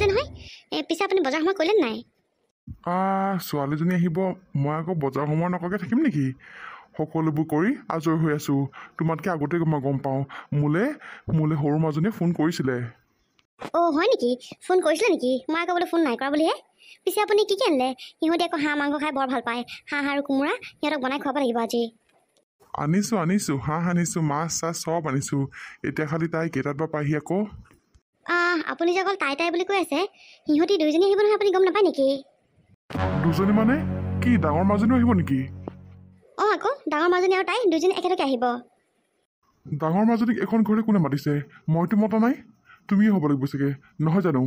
কৈছিলে নহয় পিছে আপুনি বজাৰ সময় কৰিলে নাই ছোৱালীজনী আহিব মই আকৌ বজাৰ সময় নকৰাকৈ থাকিম নেকি সকলোবোৰ কৰি আজৰি হৈ আছোঁ তোমাতকৈ আগতে মই গম পাওঁ মোলৈ সৰু মাজনীয়ে ফোন কৰিছিলে হয় নেকি ফোন কৰিছিলে নেকি মই আকৌ বোলে ফোন নাই কৰা বুলিহে পিছে আপুনি কি আনিলে সিহঁতে আকৌ হাঁহ মাংস খাই বৰ ভাল পায় হাঁহ আৰু কোমোৰা সিহঁতক বনাই খুৱাব লাগিব আজি আনিছোঁ হাঁহ আনিছোঁ মাছ চাছ চব আনিছোঁ এতিয়া খালি তাই কেইটাত বা পাহি আকৌ আপুনি যে অকল তাই বুলি কৈ আছে সিহঁতি দুইজনী আহিব নহয় আপুনি গম নাপায় নেকি দুজনী মানে কি ডাঙৰ মাজনীও আহিব নেকি আকৌ ডাঙৰ মাজনী আৰু তাই দুইজনী একেলগে আহিব ডাঙৰ মাজনীক এখন ঘৰতে কোনে মাতিছে মইতো মতা নাই তুমিয়ে হ'ব লাগিব চাগে নহয় জানো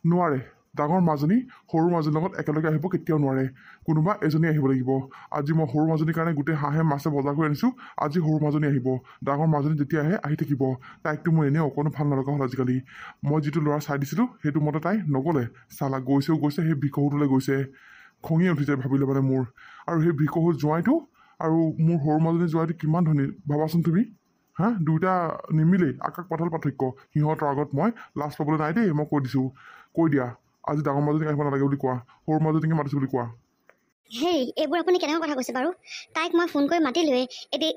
নোৱাৰে ডাঙৰ মাজনী সৰু মাজনীৰ লগত একেলগে আহিব কেতিয়াও নোৱাৰে কোনোবা এজনী আহিব লাগিব আজি মই সৰু মাজনীৰ কাৰণে গোটেই হাঁহে মাছে বজাৰ কৰি আনিছোঁ আজি সৰু মাজনী আহিব ডাঙৰ মাজনী যেতিয়া আহি থাকিব তাইকতো মোৰ এনেই অকণো ভাল নলগা হ'ল আজিকালি মই যিটো ল'ৰা চাই দিছিলোঁ সেইটো মতে তাই নগ'লে চালা গৈছে সেই ভিকহুটোলৈ গৈছে খঙিয়ে উঠিছে ভাবিলে মানে মোৰ আৰু সেই ভিকহু জোঁৱাইটো আৰু মোৰ সৰু মাজনী জোঁৱাইটো কিমান ধনী ভাবাচোন তুমি দুইটা নিমিলেই আকাশ পাতাল পাৰ্থক্য সিহঁতৰ আগত মই লাজ পাবলৈ নাই দেই মই কৈ দিছোঁ কৈ দিয়া আজি ডাঙৰ মাজনীক আহিব নালাগে বুলি কোৱা সৰু মাজনীকে মাতিছোঁ বুলি কোৱা এইবোৰ আপুনি কেনেকুৱা কথা কৈছে বাৰু তাইক মই ফোন কৰি মাতিলোৱে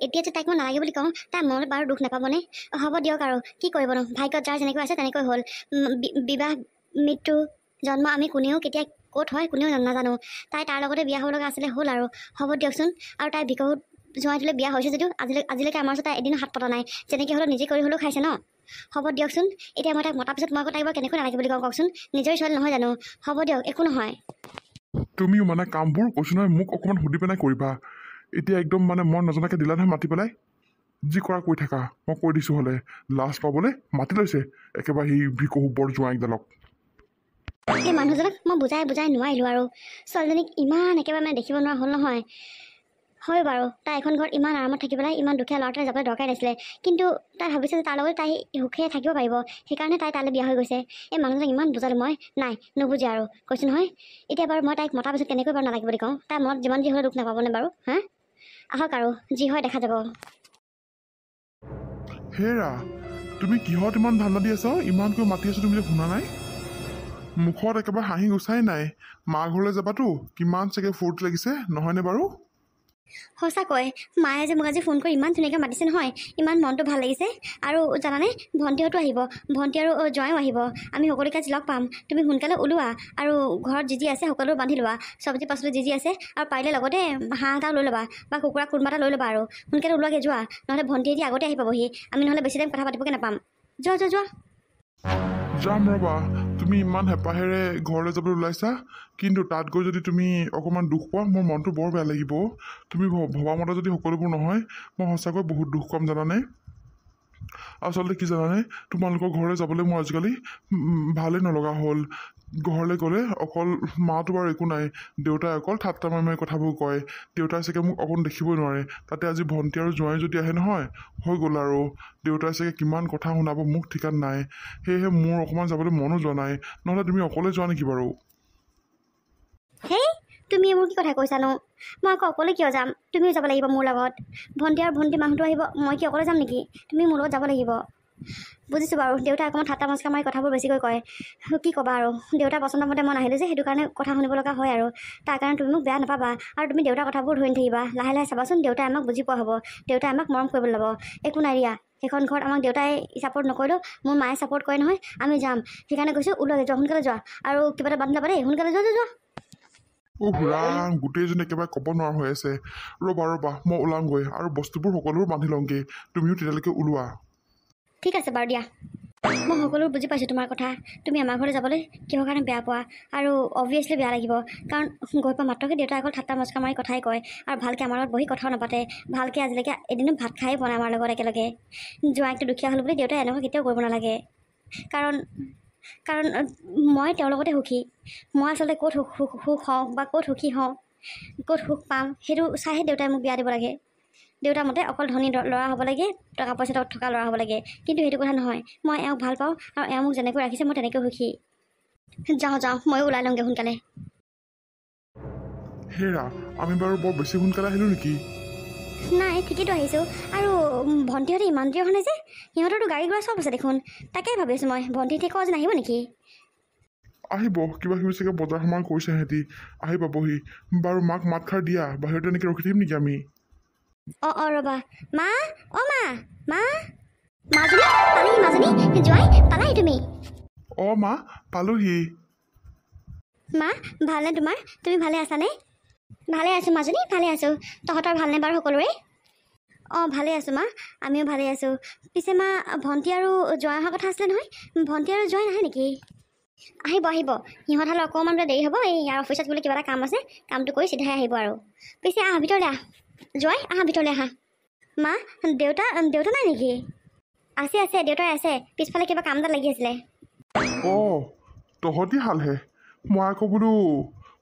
এতিয়া যে তাইক মই নালাগে বুলি কওঁ তাই মনত বাৰু দুখ নাপাবনে হ'ব দিয়ক আৰু কি কৰিবনো ভাগ্যত যাৰ যেনেকৈ আছে তেনেকৈ হ'ল বিবাহ মৃত্যু জন্ম আমি কোনেও কেতিয়া ক'ত হয় কোনেও নাজানো তাই তাৰ লগতে বিয়া হ'ব লগা আছিলে হ'ল আৰু হ'ব দিয়কচোন আৰু তাই ভিকহুত জোঁৱাইটোলৈ বিয়া হৈছে যদিও আজিলৈকে আমাৰ ওচৰত তাই এদিনো হাত পতা নাই যেনেকৈ হ'লেও নিজে কৰি হ'লেও খাইছে ন হ'ব দিয়কচোন এতিয়া মই তাইক মতাৰ পিছত মই আকৌ তাইক বাৰু কেনেকৈ নালাগে বুলি কওঁ কওকচোন নিজৰ ছোৱালী নহয় জানো হ'ব দিয়ক একো নহয় তুমিও মানে কামবোৰ কৈছো নহয় মোক অকণমান সুধি পেলাই কৰিবা এতিয়া একদম মানে মই নজনাকৈ দিলা নহয় মাতি পেলাই যি কৰা কৈ থাকা মই কৈ দিছোঁ হ'লে লাজ পাবলৈ মাতি লৈছে একেবাৰে সেই ভিকহু বৰ জোঁৱাইকডালক এই মানুহজনক মই বুজাই নোৱাৰিলোঁ আৰু ছোৱালীজনীক ইমান একেবাৰে মানে দেখিব নোৱাৰা হ'ল নহয় হয় বাৰু তাই এখন ঘৰত ইমান আৰামত থাকি পেলাই ইমান দুখীয়া ল'ৰাটোলৈ যাবলৈ দৰকাৰ নাছিলে কিন্তু তাই ভাবিছে যে তাৰ লগত তাই সুখে থাকিব পাৰিব সেইকাৰণে তাই তালৈ বিয়া হৈ গৈছে এই মানুহজনক ইমান বুজালোঁ মই নাই নুবুজে আৰু কৈছোঁ নহয় এতিয়া বাৰু মই তাইক মতাৰ পিছত কেনেকৈ বাৰু নালাগে বুলি কওঁ তাই মনত যিমান যি হ'লে দুখ নাপাবনে বাৰু আহক আৰু যি হয় দেখা যাব হেৰা তুমি কিহত ইমান ধান্দা দি আছা ইমানকৈ মাতি আছোঁ তুমি শুনা নাই মুখত একেবাৰে হাঁহি গুচাই নাই মা ঘৰলৈ যাবাতো কিমান চাগে ফূৰ্তি লাগিছে নহয়নে বাৰু সঁচাকৈ মায়ে যে মোক আজি ফোন কৰি ইমান ধুনীয়াকৈ মাতিছে নহয় ইমান মনটো ভাল লাগিছে আৰু জানানে ভণ্টিহঁতো আহিব ভণ্টি আৰু জোঁৱাইও আহিব আমি সকলোকে আজি লগ পাম তুমি সোনকালে ওলোৱা আৰু ঘৰত যি আছে সকলো বান্ধি লোৱা চব্জি পাচলি যি আছে আৰু পাৰিলে লগতে হাঁহ এটাও লৈ ল'বা বা কুকুৰা কোনোবা এটা লৈ ল'বা আৰু সোনকালে ওলোৱাকৈ যোৱা নহ'লে ভণ্টিয়ে এতিয়া আগতে আহি পাবহি আমি নহ'লে বেছি টাইম কথা পাতিবকৈ নাপাম যোৱা যাম ৰ'বা তুমি ইমান হেঁপাহেৰে ঘৰলৈ যাবলৈ ওলাইছা কিন্তু তাত গৈ যদি তুমি অকণমান দুখ পোৱা মোৰ মনটো বৰ বেয়া লাগিব তুমি ভবামতে যদি সকলোবোৰ নহয় মই সঁচাকৈ বহুত দুখ পাম জানানে আচলতে কি জানানে তোমালোকৰ ঘৰলৈ যাবলৈ মোৰ আজিকালি ভালেই নলগা হ'ল ঘৰলৈ গ'লে অকল মাটো বাৰু একো নাই দেউতাই অকল ঠাট্টা মাৰি কথাবোৰ কয় দেউতাই চাগে মোক অকণ দেখিবই নোৱাৰে তাতে আজি ভণ্টি আৰু জোঁৱাই যদি আহে নহয় হৈ গ'ল আৰু দেউতাই চাগে কিমান কথা শুনাব মোক ঠিকান নাই সেয়েহে মোৰ অকণমান যাবলৈ মনো যোৱা নাই নহ'লে তুমি অকলে যোৱা নেকি বাৰু তুমি মোৰ কি কথা কৈছানো মই আকৌ অকলে কিয় যাম তুমিও যাব লাগিব মোৰ লগত ভণ্টি মানুহটো আহিব মই কি অকলে যাম নেকি তুমি মোৰ লগত যাব লাগিব বুজিছোঁ বাৰু দেউতাই অকণমান ঠাট্টা মস্কাৰ মাৰি কথাবোৰ বেছিকৈ কয় কি ক'বা আৰু দেউতাৰ পচন্দৰ মতে মই নাহিলোঁ যে সেইটো কাৰণে কথা শুনিব লগা হয় আৰু তাৰ কাৰণে তুমি মোক বেয়া নাপাবা আৰু তুমি দেউতাৰ কথাবোৰ ধৰি নাথাকিবা লাহে লাহে চাবাচোন দেউতাই আমাক বুজি পোৱা হ'ব দেউতাই আমাক মৰম কৰিবলৈ ল'ব একো নাই দিয়া সেইখন ঘৰত আমাক দেউতাই ছাপোৰ্ট নকৰিলেও মোৰ মায়ে ছাপোৰ্ট কৰে নহয় আমি যাম সেইকাৰণে কৈছোঁ ওলোৱা যোৱা সোনকালে যোৱা আৰু কিবা এটা বান্ধি ল'বা দেই সোনকালে যোৱা ৰাম গোটেইজনী একেবাৰে ক'ব নোৱাৰা হৈ আছে ৰ'বা মই ওলামগৈ আৰু বস্তুবোৰ সকলোবোৰ বান্ধি লওঁগৈ তুমিও তেতিয়ালৈকে ওলোৱা ঠিক আছে বাৰু দিয়া মই সকলো বুজি পাইছোঁ তোমাৰ কথা তুমি আমাৰ ঘৰলৈ যাবলৈ কিহৰ কাৰণে বেয়া পোৱা আৰু অবভিয়াছলি বেয়া লাগিব কাৰণ গৈ পোৱা মাত্ৰকে দেউতাই অকল ঠাট্টা মস্কাৰ মাৰি কথাই কয় আৰু ভালকৈ আমাৰ লগত বহি কথাও নাপাতে ভালকৈ আজিলৈকে এদিনো ভাত খাই পোৱা নাই আমাৰ লগত একেলগে জোঁৱাইকটো দুখীয়া হ'ল বুলি দেউতাই এনেকুৱা কেতিয়াও কৰিব নালাগে কাৰণ মই তেওঁৰ লগতে সুখী মই আচলতে ক'ত সুখ হওঁ বা ক'ত সুখী হওঁ ক'ত সুখ পাম সেইটো চাইহে দেউতাই মোক বিয়া দিব লাগে দেউতাৰ মতে অকল ধনী ল'ৰা হ'ব লাগে টকা পইচা থকা ল'ৰা হ'ব লাগে কিন্তু সেইটো কথা নহয় মই এওঁক ভাল পাওঁ আৰু এওঁ মোক যেনেকৈ ৰাখিছে মই তেনেকৈ সুখী যাওঁ ময়ো ওলাই লওঁগৈ সোনকালে হেৰা আমি বাৰু বৰ বেছি সোনকালে আহিলোঁ নেকি নাই ঠিকেইতো আহিছোঁ আৰু ভণ্টিহঁতে ইমান দেৰি অহা নাই যে সিহঁতৰতো গাড়ী ঘোঁৰা চব আছে দেখোন তাকেই ভাবি আছোঁ মই ভণ্টি ঠিক আজি নাহিব নেকি আহিব কিবা কিবি চাগে বজাৰ সমাৰ কৰিছে সিহঁতি আহি পাবহি বাৰু মাক মাত খাৰ দিয়া বাহিৰতে এনেকৈ ৰখি থাকিম নেকি আমি অঁ ৰ'বা মা অঁ মা মা মাজনী পালেহি মাজনী জোঁৱাই পালাহি তুমি অঁ মা পালোহি মা ভালনে তোমাৰ তুমি ভালে আছানে ভালে আছোঁ মাজনী ভালে আছোঁ তহঁতৰ ভালনে বাৰু সকলোৰে অঁ ভালে আছোঁ মা আমিও ভালে আছোঁ পিছে মা ভণ্টি আৰু জোঁৱাই অহা কথা আছিলে নহয় ভণ্টি আৰু জোঁৱাই নাহে নেকি আহিব আহিব সিহঁত হ'লে অকণমান বোলে দেৰি হ'ব এই ইয়াৰ অফিচত বোলে কিবা এটা কাম আছে কামটো কৰি চিধাই আহিব আৰু পিছে আহা ভিতৰলৈ আহ জোঁৱাই আহা ভিতৰলৈ আহা মা দেউতা দেউতা নাই নেকি আছে আছে দেউতাই আছে পিছফালে কিবা কাম এটা লাগি আছিলে অঁ তহঁতি হালহে মই আকৌ বোলো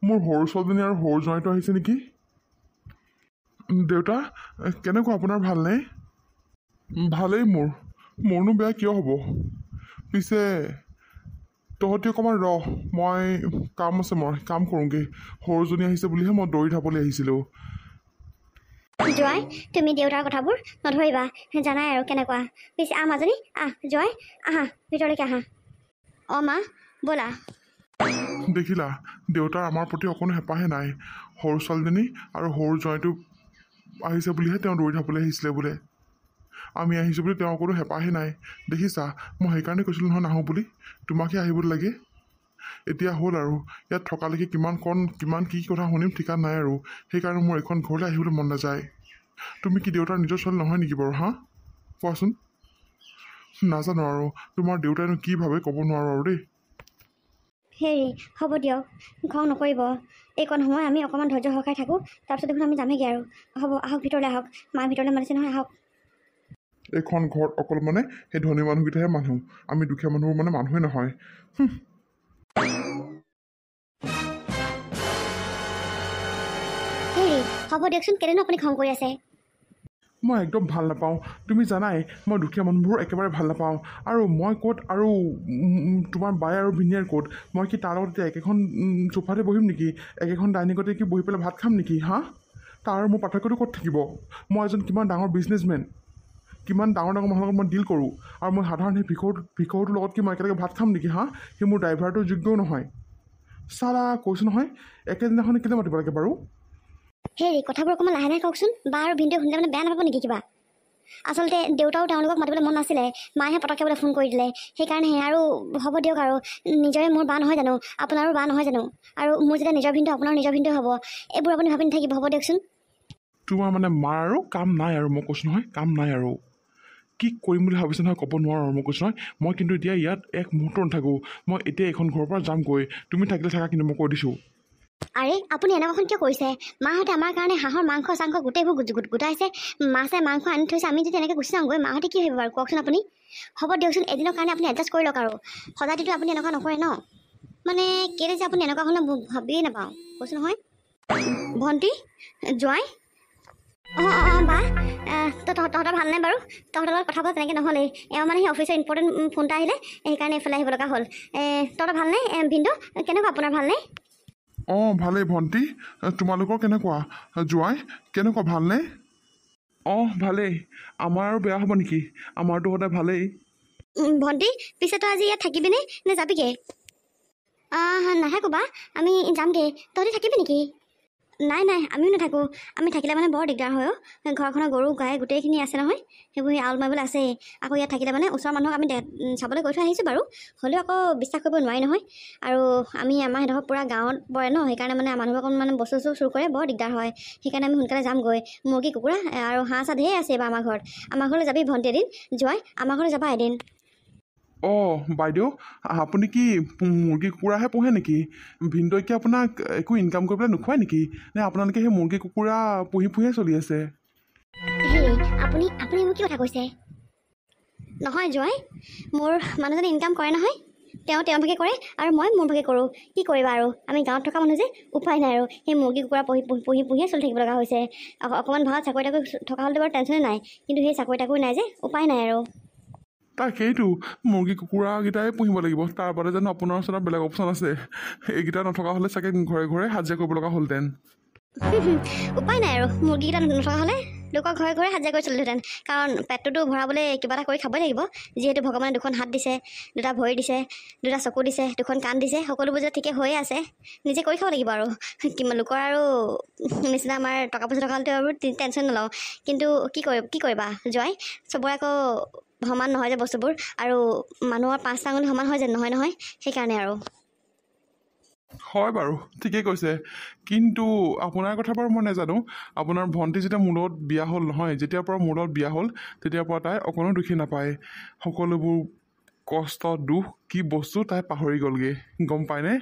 মোৰ সৰু ছোৱালীজনী আৰু সৰু জোঁৱাইটো আহিছে নেকি দেউতা কেনেকুৱা আপোনাৰ ভালনে ভালেই মোৰনো বেয়া কিয় হ'ব পিছে তহঁতি অকণমান ৰহ মই কাম আছে মই কাম কৰোঁগৈ সৰুজনী আহিছে বুলিহে মই দৌৰি ঢাপলি আহিছিলোঁ জোঁৱাই তুমি দেউতাৰ কথাবোৰ নধৰিবা জানাই আৰু কেনেকুৱা পিছে আহ মাজনী আহ জোঁৱাই আহা ভিতৰলৈকে আহা অঁ মা ব'লা দেখিলা দেউতাৰ আমাৰ প্ৰতি অকণো হেঁপাহে নাই সৰু ছোৱালীজনী আৰু সৰু জোঁৱাইটো আহিছে বুলিহে তেওঁ দৌৰি ঢাপলি আহিছিলে বোলে আমি আহিছোঁ বুলি তেওঁ অকণো হেঁপাহে নাই দেখিছা মই সেইকাৰণে কৈছিলোঁ নহয় নাহোঁ বুলি তোমাকহে আহিব লাগে এতিয়া হ'ল আৰু ইয়াত থকালৈকে কিমান কি কথা শুনিম ঠিকান নাই আৰু সেইকাৰণে মোৰ এইখন ঘৰলৈ আহিবলৈ মন নাযায় তুমি কি দেউতাৰ নিজৰ ছোৱালী নহয় নেকি বাৰু হা কোৱাচোন নাজানো আৰু তোমাৰ দেউতাইনো কি ভাবে ক'ব নোৱাৰোঁ আৰু দেই হেৰি হ'ব দিয়ক খং নকৰিব এইকণ সময় আমি অকণমান ধৈৰ্য সহকাৰে থাকোঁ তাৰপিছত দেখোন আমি যামেগৈ আৰু হ'ব আহক ভিতৰলৈ আহক মা ভিতৰলৈ মাতিছে নহয় আহক এইখন ঘৰত অকল মানে সেই ধনী মানুহকেইটাহে মানুহ আমি দুখীয়া মানুহবোৰ মানে মানুহে নহয় হেৰি হ'ব দিয়কচোন কেলেনো আপুনি খং কৰি আছে মই একদম ভাল নাপাওঁ তুমি জানাই মই দুখীয়া মানুহবোৰ একেবাৰে ভাল নাপাওঁ আৰু মই ক'ত আৰু তোমাৰ বাই আৰু ভিনিয়াৰ ক'ত মই কি তাৰ লগত এতিয়া একেখন চোফাতে বহিম নেকি একেখন ডাইনিঙতে কি বহি পেলাই ভাত খাম নেকি হা তাৰ মোৰ পাৰ্থক্যটো ক'ত থাকিব মই এজন কিমান ডাঙৰ বিজনেছমেন কিমান ডাঙৰ মানুহৰ লগত মই ডিল কৰোঁ আৰু মই সাধাৰণ সেই ভিক্ষৌটোৰ লগত কি মই একেলগে ভাত খাম নেকি হা সি মোৰ ড্ৰাইভাৰটোৰ যোগ্যও নহয় চালা কৈছোঁ নহয় একেদিনাখনে কেলৈ মাতিব লাগে বাৰু হেৰি কথাবোৰ অকণমান লাহে লাহে কওকচোন বা আৰু ভিনদেউ শুনিলে মানে বেয়া নাপাব নেকি কিবা আচলতে দেউতাও তেওঁলোকক মাতিবলৈ মন নাছিলে মায়েহে পটককৈ বোলে ফোন কৰি দিলে সেইকাৰণেহে আৰু হ'ব দিয়ক আৰু নিজৰে মোৰ বা নহয় জানো আপোনাৰো বা নহয় জানো আৰু মোৰ যেতিয়া নিজৰ ভিনদেউ আপোনাৰ নিজৰ ভিনদেউ হ'ব এইবোৰ আপুনি ভাবি নাথাকিব হ'ব দিয়কচোন তোমাৰ মানে মাৰ আৰু কাম নাই আৰু মই কৈছোঁ নহয় কাম নাই আৰু কি কৰিম বুলি ভাবিছোঁ নহয় ক'ব নোৱাৰোঁ আৰু মই কৈছোঁ নহয় মই কিন্তু এতিয়া ইয়াত এক মুহূৰ্ত নাথাকোঁ মই এতিয়া এইখন ঘৰৰ পৰা যামগৈ তুমি থাকিলে থাকা কিন্তু মই কৈ দিছোঁ আৰে আপুনি এনেকুৱাখন কিয় কৰিছে মাহঁতে আমাৰ কাৰণে হাঁহৰ মাংস চাংস গোটেইবোৰ গোটাইছে মাছে মাংস আনি থৈছে আমি যদি এনেকৈ গুচি যাওঁগৈ মাহঁতে কি ভাবিব বাৰু কওকচোন আপুনি হ'ব দিয়কচোন এদিনৰ কাৰণে আপুনি এডজাষ্ট কৰি লওক আৰু সদায়তো আপুনি এনেকুৱা নকৰে ন মানে কেলৈ যে আপুনি এনেকুৱা হ'লে ভাবিয়ে নাপাওঁ কৈছোঁ নহয় ভণ্টি জোঁৱাই অঁ বা তহঁতৰ ভালনে বাৰু তহঁতৰ লগত কথা পতা তেনেকৈ নহ'লেই এওঁ মানে সেই অফিচৰ ইম্পৰ্টেণ্ট ফোন এটা আহিলে সেইকাৰণে এইফালে আহিব লগা হ'ল তহঁতৰ ভালনে ভিনদেউ কেনেকুৱা আপোনাৰ ভালনে অঁ ভালেই ভণ্টি তোমালোকৰ কেনেকুৱা জোঁৱাই কেনেকুৱা ভালনে অঁ ভালেই আমাৰ আৰু বেয়া হ'ব নেকি আমাৰতো সদায় ভালেই ভণ্টি পিছে তই আজি ইয়াত থাকিবিনে নে যাবিগৈ নাথাকোঁ বা আমি যামগৈ তহঁতি থাকিবি নেকি নাই আমিও নাথাকোঁ আমি থাকিলে মানে বৰ দিগদাৰ হয় ঘৰখনৰ গৰু গাই গোটেইখিনি আছে নহয় সেইবোৰ আউল মাৰিবলৈ আছেই আকৌ ইয়াত থাকিলে মানে ওচৰৰ মানুহক আমি চাবলৈ গৈ থৈ আহিছোঁ বাৰু হ'লেও আকৌ বিশ্বাস কৰিব নোৱাৰি নহয় আৰু আমাৰ সেইডোখৰ পূৰা গাঁৱত পৰে ন সেইকাৰণে মানে মানুহবোৰক মানে বস্তু চুৰ কৰে বৰ দিগদাৰ হয় সেইকাৰণে আমি সোনকালে যামগৈ মুৰ্গী কুকুৰা আৰু হাঁহ চাহ ঢেৰ আছে এইবাৰ আমাৰ ঘৰলৈ যাবি ভণ্টি এদিন জোঁৱাই আমাৰ ঘৰলৈ যাবা এদিন অঁ বাইদেউ আপুনি কি মুৰ্গী কুকুৰাহে পোহে নেকি ভিনদেউৱে কি আপোনাক একো ইনকাম কৰি পেলাই নোখোৱাই নেকি নে আপোনালোকে সেই মুৰ্গী কুকুৰা পুহিয়ে চলি আছে হেৰি আপুনি মোক কি কথা কৈছে নহয় জোঁৱাই মোৰ মানুহজনে ইনকাম কৰে নহয় তেওঁ ভাগে কৰে আৰু মই মোৰ ভাগে কৰোঁ কি কৰিবা আৰু আমি গাঁৱত থকা মানুহ যে উপায় নাই আৰু সেই মুৰ্গী কুকুৰা পুহিয়ে চলি থাকিব লগা হৈছে অকণমান ভালত চাকৰি তাকৰি থকা হ'লে বাৰু টেনশ্যনে নাই কিন্তু সেই চাকৰি তাকৰি নাই যে উপায় নাই আৰু তাকেইতো মুৰ্গী কুকুৰাকেইটাই পুহিব লাগিব তাৰ বাদে জানো আপোনাৰ ওচৰত বেলেগ অপশ্যন আছে এইকেইটা নথকা হ'লে চাগে ঘৰে ঘৰে হাজিৰা কৰিব লগা হ'লহেঁতেন উপায় নাই আৰু মুৰ্গীকেইটা নথকা হ'লে লোকৰ ঘৰে ঘৰে হাজিৰা কৰি চলিলোহেঁতেন, কাৰণ পেটটোতো ভৰাবলৈ কিবা এটা কৰি খাবই লাগিব। যিহেতু ভগৱানে দুখন হাত দিছে, দুটা ভৰি দিছে, দুটা চকু দিছে, দুখন কাণ দিছে, সকলোবোৰ যে ঠিকে হৈয়ে আছে, নিজে কৰি খাব লাগিব আৰু। কিমান লোকৰ আৰু নিচিনা আমাৰ টকা পইচা থকা হ'লেতো আৰু টেনশ্যন নলওঁ, কিন্তু কি কৰিবা জয়, চবৰে আকৌ সমান নহয় যে বস্তুবোৰ, আৰু মানুহৰ 5টা আঙুলি সমান হয় যে নহয়, সেইকাৰণে আৰু। হয় বাৰু, ঠিকেই কৈছে, কিন্তু আপোনাৰ কথা বাৰু মই নাজানো। আপোনাৰ ভণ্টি যেতিয়া মোৰ লগত বিয়া হ'ল নহয়, যেতিয়াৰ পৰা মোৰ লগত বিয়া হ'ল তেতিয়াৰ পৰা তাই অকণো দুখী নাপায়। সকলোবোৰ কষ্ট দুখ কি বস্তু তাই পাহৰি গ'লগৈ, গম পায়নে?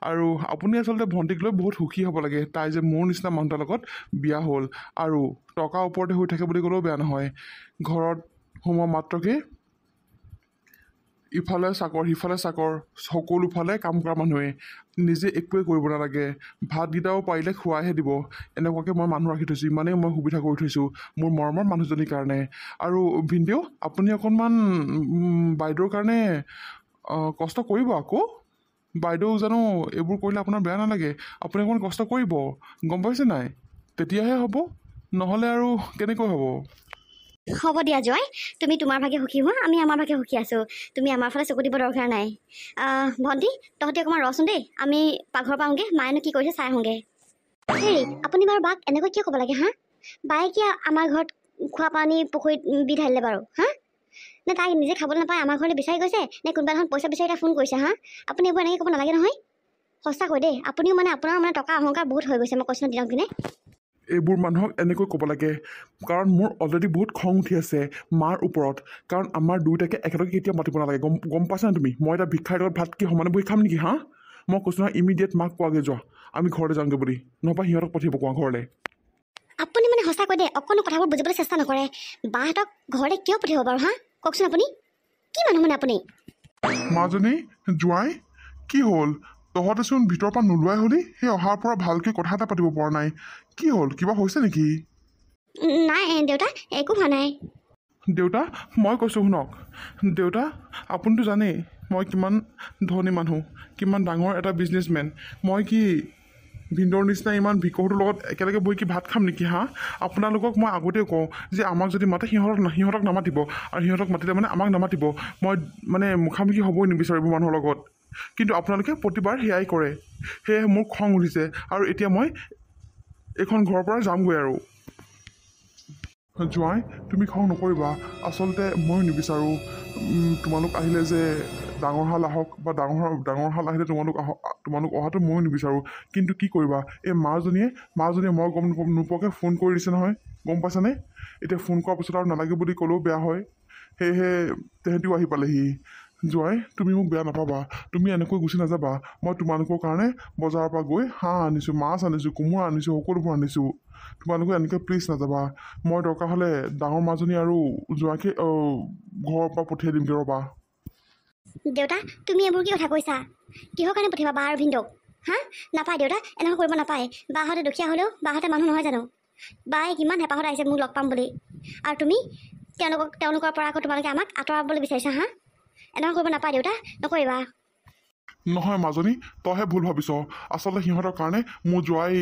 আৰু আপুনি আচলতে ভণ্টিক লৈ বহুত সুখী হ'ব লাগে, তাই যে মোৰ নিচিনা মানুহ এটাৰ লগত বিয়া হ'ল, আৰু টকা ওপৰতে হৈ থাকে বুলি ক'লেও বেয়া নহয়। ঘৰত সোমোৱা মাত্ৰকে ইফালে চাকৰ সিফালে চাকৰ, সকলোফালে কাম কৰা মানুহে, নিজে একোৱে কৰিব নালাগে। ভাতকেইটাও পাৰিলে খুৱাইহে দিব, এনেকুৱাকৈ মই মানুহ ৰাখি থৈছোঁ, ইমানেই মই সুবিধা কৰি থৈছোঁ মোৰ মৰমৰ মানুহজনীৰ কাৰণে। আৰু ভিনদেউ, আপুনি অকণমান বাইদেউৰ কাৰণে কষ্ট কৰিব আকৌ। বাইদেউ জানো এইবোৰ কৰিলে আপোনাৰ বেয়া নালাগে? আপুনি অকণমান কষ্ট কৰিব, গম পাইছে নাই? তেতিয়াহে হ'ব, নহ'লে আৰু কেনেকৈ হ'ব? হ'ব দিয়া জয়, তুমি তোমাৰ ভাগে সুখী হোৱা, আমি আমাৰ ভাগে সুখী আছোঁ। তুমি আমাৰ ফালে চকু দিব দৰকাৰ নাই। ভণ্টি, তহঁতি অকণমান ৰচোন দেই, আমি পাকঘৰৰ পৰা আহোঁগৈ, মায়েনো কি কৰিছে চাই আহোঁগৈ। হেৰি, আপুনি বাৰু বাক এনেকৈ কিয় ক'ব লাগে হা? বায়ে কিয় আমাৰ ঘৰত খোৱা পানী পুখুৰীত দি ঢালিলে বাৰু হা? নে তাই নিজে খাবলৈ নাপায় আমাৰ ঘৰলৈ বিচাৰি গৈছে, নে কোনোবা এখন পইচা বিচাৰি তাই ফোন কৰিছে হা? আপুনি এইবোৰ এনেকৈ ক'ব নালাগে নহয়, সঁচাকৈ দেই। আপুনিও আপোনাৰ টকা অহংকাৰ বহুত হৈ গৈছে, মই কৈছোঁ দিনক দিনে। এইবোৰ মানুহক এনেকৈ ক'ব লাগে, কাৰণ মোৰ অলৰেডি বহুত খং উঠি আছে মাৰ ওপৰত, কাৰণ আমাৰ দুয়োটাকে একেলগে কেতিয়াও মাতিব নালাগে, গম পাইছা নে তুমি? মই এতিয়া ভিক্ষাৰীৰ লগত ভাত কি সমানে বহি খাম নেকি হা? মই কৈছোঁ নহয়, ইমিডিয়েট মাক কোৱাগৈ, যোৱা আমি ঘৰলৈ যাওঁগৈ বুলি, নহবা সিহঁতক পঠিয়াব কোৱা ঘৰলৈ। আপুনি সঁচাকৈ দেই অকণো কথাবোৰ বুজিবলৈ চেষ্টা নকৰে। বাহঁতক ঘৰলৈ কিয় পঠিয়াব বাৰু হা? কওকচোন আপুনি কি মানুহ আপুনি? মাজনী, জোঁৱাই, কি হ'ল? তহঁতেচোন ভিতৰৰ পৰা নোলোৱাই হ'লি, সেই অহাৰ পৰা ভালকৈ কথা এটা পাতিব পৰা নাই, কি হ'ল? কিবা হৈছে নেকি? নাই দেউতা, একো হোৱা নাই। দেউতা, মই কৈছোঁ শুনক, দেউতা আপুনিতো জানেই মই কিমান ধনী মানুহ, কিমান ডাঙৰ এটা বিজনেছমেন। মই কি ভিনদেউৰ নিচিনা ইমান ভিকহটোৰ লগত একেলগে বহি কি ভাত খাম নেকি হা? আপোনালোকক মই আগতেও কওঁ যে আমাক যদি মাতে সিহঁতক নামাতিব, আৰু সিহঁতক মাতিলে আমাক নামাতিব। মই মুখামুখি হ'বই নিবিচাৰোঁ এইবোৰ মানুহৰ লগত, কিন্তু আপোনালোকে প্ৰতিবাৰ সেয়াই কৰে। সেয়েহে মোৰ খং উঠিছে, আৰু এতিয়া মই এইখন ঘৰৰ পৰা যামগৈ আৰু। জোঁৱাই, তুমি খং নকৰিবা, আচলতে ময়ো নিবিচাৰোঁ তোমালোক আহিলে যে ডাঙৰ হাল আহক, বা ডাঙৰ হাল আহিলে তোমালোক অহাটো ময়ো নিবিচাৰোঁ, কিন্তু কি কৰিবা, এই মাজনীয়ে মই গম নোপোৱাকৈ ফোন কৰি দিছে নহয়, গম পাইছানে? এতিয়া ফোন কৰাৰ পিছত আৰু নালাগে বুলি ক'লেও বেয়া হয়, সেয়েহে তেহেঁতিও আহি পালেহি। জোঁৱাই, তুমি মোক বেয়া নাপাবা, তুমি এনেকৈ গুচি নাযাবা। মই তোমালোকৰ কাৰণে বজাৰৰ পৰা গৈ হাঁহ আনিছোঁ, মাছ আনিছোঁ, কোমোৰা আনিছোঁ, সকলোবোৰ আনিছোঁ। তোমালোকে এনেকৈ প্লিজ নাযাবা। মই দৰকাৰ হ'লে ডাঙৰ মাজনী আৰু জোঁৱাইকে ঘৰৰ পৰা পঠিয়াই দিমগৈ, ৰ'বা। দেউতা, তুমি এইবোৰ কি কথা কৈছা? কিহৰ কাৰণে পঠিয়াবা বা আৰু ভিনদেউক হা? নাপায় দেউতা, এনেকুৱা কৰিব নাপায়। বাহঁতে দুখীয়া হ'লেও বাহঁতে মানুহ নহয় জানো? বায়ে কিমান হেঁপাহত আহিছে মোক লগ পাম বুলি, আৰু তুমি তেওঁলোকৰ পৰা আকৌ তোমালোকে আমাক আঁতৰাবলৈ বিচাৰিছা হা? এনেকুৱা কৰিব নাপায় দেউতা, নকৰিবা। নহয় মাজনী, তইহে ভুল ভাবিছ। আচলতে সিহঁতৰ কাৰণে মোৰ জোঁৱাই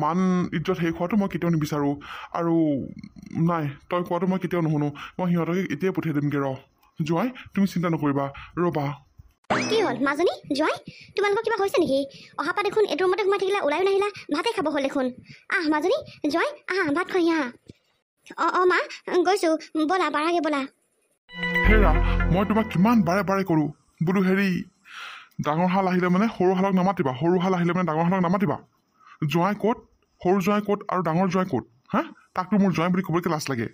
মান ইজ্জত শেষ হোৱাটো মই কেতিয়াও নিবিচাৰোঁ, আৰু নাই, তই কোৱাটো মই কেতিয়াও নুশুনো। মই সিহঁতকে এতিয়াই পঠিয়াই দিমগৈ, ৰ জোঁৱাই, তুমি চিন্তা নকৰিবা, ৰ'বা। কি হ'ল মাজনী, জোঁৱাই, তোমালোকৰ কিবা হৈছে নেকি? অহা পৰা দেখোন এইটো ৰুমতে সোমাই থাকিলা, ওলাইও নাহিলা, ভাতে খাব হ'ল দেখোন। মাজনী, জোঁৱাই, ভাত খোৱাহি অঁ মা, গৈছোঁ, ব'লা বাৰাগে ব'লা। হেৰা, মই তোমাক কিমান বাৰে ক'লোঁ বোলো, হেৰি ডাঙৰ হাল আহিলে সৰু হালক নামাতিবা, সৰু হাল আহিলে ডাঙৰ হালক নামাতিবা। জোঁৱাই ক'ত, সৰু জোঁৱাই ক'ত, আৰু ডাঙৰ জোঁৱাই ক'ত হা? তাকতো মোৰ জোঁৱাই বুলি ক'বলৈকে লাজ লাগে।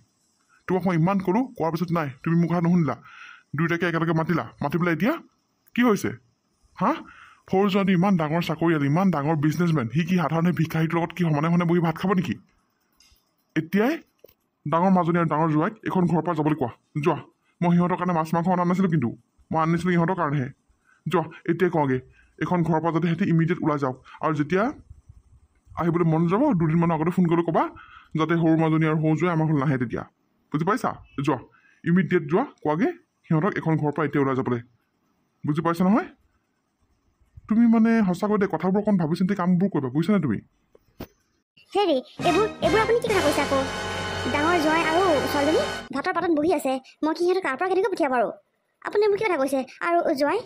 তোমাক মই ইমান ক'লোঁ, কোৱাৰ পিছত নাই, তুমি মোৰ কথা নুশুনিলা। দুয়োটাকে একেলগে মাতি পেলাই এতিয়া কি হৈছে হা? সৰু জোঁৱাইটো ইমান ডাঙৰ চাকৰিয়াল, ইমান ডাঙৰ বিজনেছমেন, সি কি সাধাৰণ ভিক্ষাৰীটোৰ লগত কি সমানে বহি ভাত খাব নেকি? এতিয়াই ডাঙৰ মাজনী আৰু ডাঙৰ জোঁৱাইক এইখন ঘৰৰ পৰা যাবলৈ কোৱা, যোৱা। মই সিহঁতৰ কাৰণে মাছ মাংস অনা নাছিলোঁ, কিন্তু মই আনিছিলোঁ ইহঁতৰ কাৰণেহে। যোৱা, এতিয়াই কওঁগৈ, এইখন ঘৰৰ পৰা যাতে সিহঁতি ইমিডিয়েট ওলাই যাওক, আৰু যেতিয়া আহিবলৈ মন যাব দুদিনমানৰ আগতে ফোন কৰি ক'বা, যাতে সৰু মাজনী আৰু সৰু জোঁৱাই আমাৰ ঘৰলৈ নাহে তেতিয়া, বুজি পাইছা? যোৱা, ইমিডিয়েট যোৱা, কোৱাগৈ সিহঁতক এইখন ঘৰৰ পৰা এতিয়া ওলাই যাবলৈ, বুজি পাইছা নহয়? তুমি সঁচাকৈ দেই, কথাবোৰ অকণ ভাবি চিন্তি কামবোৰ কৰিবা, বুজিছানে তুমি? হেৰি, এইবোৰ আপুনি কি কথা কৈছে আকৌ? ডাঙৰ জোঁৱাই আৰু ছোৱালীজনী ভাতৰ পাতত বহি আছে। মই কি সিহঁতক তাৰ পৰা কেনেকৈ পঠিয়াম বাৰু? আপুনি মোক কি কথা কৈছে? আৰু জোঁৱাই,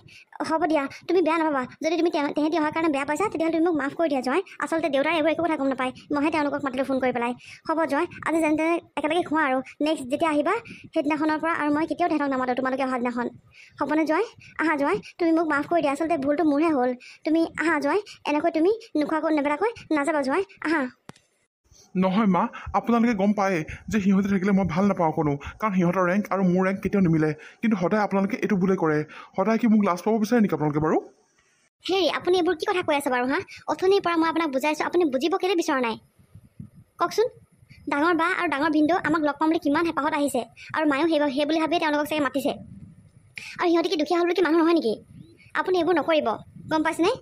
হ'ব দিয়া, তুমি বেয়া নাপাবা। যদি তুমি তেহেঁতি অহাৰ কাৰণে বেয়া পাইছা, তেতিয়াহ'লে তুমি মোক মাফ কৰি দিয়া জোঁৱাই। আচলতে দেউতাই এইবোৰ একো কথা গম নাপায়, মইহে তেওঁলোকক মাতিলোঁ ফোন কৰি পেলাই। হ'ব জোঁৱাই, আজি যেনে তেনে একেলগে খোৱা আৰু নেক্সট যেতিয়া আহিবা সেইদিনাখনৰ পৰা আৰু মই কেতিয়াও তেহেঁতক নামাতো তোমালোকে অহা দিনাখন। হ'বনে জোঁৱাই? আহা জোঁৱাই, তুমি মোক মাফ কৰি দিয়া। আচলতে ভুলটো মোৰহে হ'ল। তুমি আহা জোঁৱাই, এনেকৈ তুমি নোখোৱাকৈ নেবেলাকৈ নাযাবা জোঁৱাই, আহা। নহয় মা, আপোনালোকে গম পায়ে যে সিহঁতে থাকিলে মই ভাল নাপাওঁ অকণো, কাৰণ সিহঁতৰ ৰেংক আৰু মোৰ ৰেংক কেতিয়াও নিমিলে। কিন্তু সদায় আপোনালোকে এইটো ভুলে কৰে। সদায় কি মোক লাজ পাব বিচাৰে নেকি আপোনালোকে বাৰু? হেৰি, আপুনি এইবোৰ কি কথা কৈ আছে বাৰু হা? অথনিৰ পৰা মই আপোনাক বুজাইছোঁ, আপুনি বুজিব কেলৈ বিচৰা নাই কওকচোন? ডাঙৰ বা আৰু ডাঙৰ ভিনদেউ আমাক লগ পাম বুলি কিমান হেঁপাহত আহিছে, আৰু মায়েও সেই বুলি ভাবিয়ে তেওঁলোকক চাগে মাতিছে। আৰু সিহঁতি কি দুখীয়া হ'ল বুলি কি মানুহ নহয় নেকি? আপুনি এইবোৰ নকৰিব, গম পাইছেনে?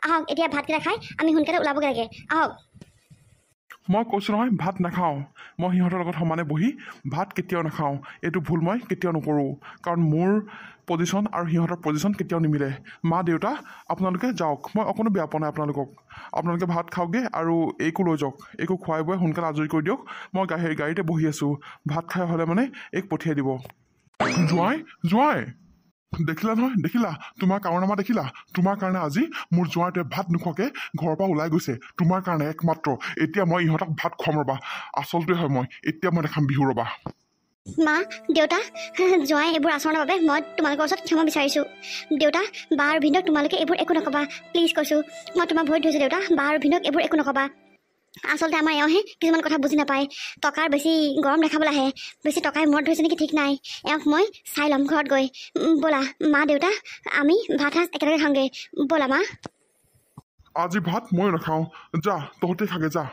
আহক এতিয়া ভাতকেইটা খাই আমি সোনকালে ওলাবগৈ লাগে, আহক। মই কৈছোঁ নহয়, ভাত নাখাওঁ। মই সিহঁতৰ লগত সমানে বহি ভাত কেতিয়াও নাখাওঁ। এইটো ভুল মই কেতিয়াও নকৰোঁ, কাৰণ মোৰ পজিশ্যন আৰু সিহঁতৰ পজিশ্যন কেতিয়াও নিমিলে। মা দেউতা, আপোনালোকে যাওক, মই অকণো বেয়া পোৱা নাই আপোনালোকক। আপোনালোকে ভাত খাওকগৈ আৰু এইকো লৈ যাওক। এইকো খুৱাই বুৱাই সোনকালে আজৰি কৰি দিয়ক। মই গাড়ীতে বহি আছোঁ। ভাত খাই হ'লে মানে এইক পঠিয়াই দিব। জোঁৱাই, জোঁৱাই, দেখিলা নহয়, দেখিলা? তোমাৰ কাৰনামা দেখিলা? তোমাৰ কাৰণে আজি মোৰ জোঁৱাইটোৱে ভাত নোখোৱাকৈ ঘৰৰ পৰা ওলাই গৈছে। তোমাৰ কাৰণে একমাত্ৰ। এতিয়া মই ইহঁতক ভাত খুৱাম ৰ'বা। আচলটোৱে হয় মই। এতিয়া মই দেখাম বিহু ৰ'বা। মা, দেউতা, জোঁৱাই এইবোৰ আচৰণৰ বাবে মই তোমালোকৰ ওচৰত ক্ষমা বিচাৰিছোঁ। দেউতা, বা আৰু ভিনদেউক তোমালোকে এইবোৰ একো নক'বা, প্লিজ কৈছোঁ। মই তোমাৰ ভৰিত ধৰিছোঁ দেউতা, বা আৰু ভিনদেউক এইবোৰ একো নক'বা। আচলতে আমাৰ এওঁহে কিছুমান কথা বুজি নাপায়। টকাৰ বেছি গৰম দেখাবলৈ আহে। বেছি টকাই মূৰত ধৰিছে নেকি ঠিক নাই। এওঁক মই চাই ল'ম ঘৰত গৈ। ব'লা মা দেউতা, আমি ভাত সাজ একেলগে খাওঁগৈ, ব'লা মা। আজি ভাত ময়ো নাখাওঁ। যা, তহঁতে খাগে যা।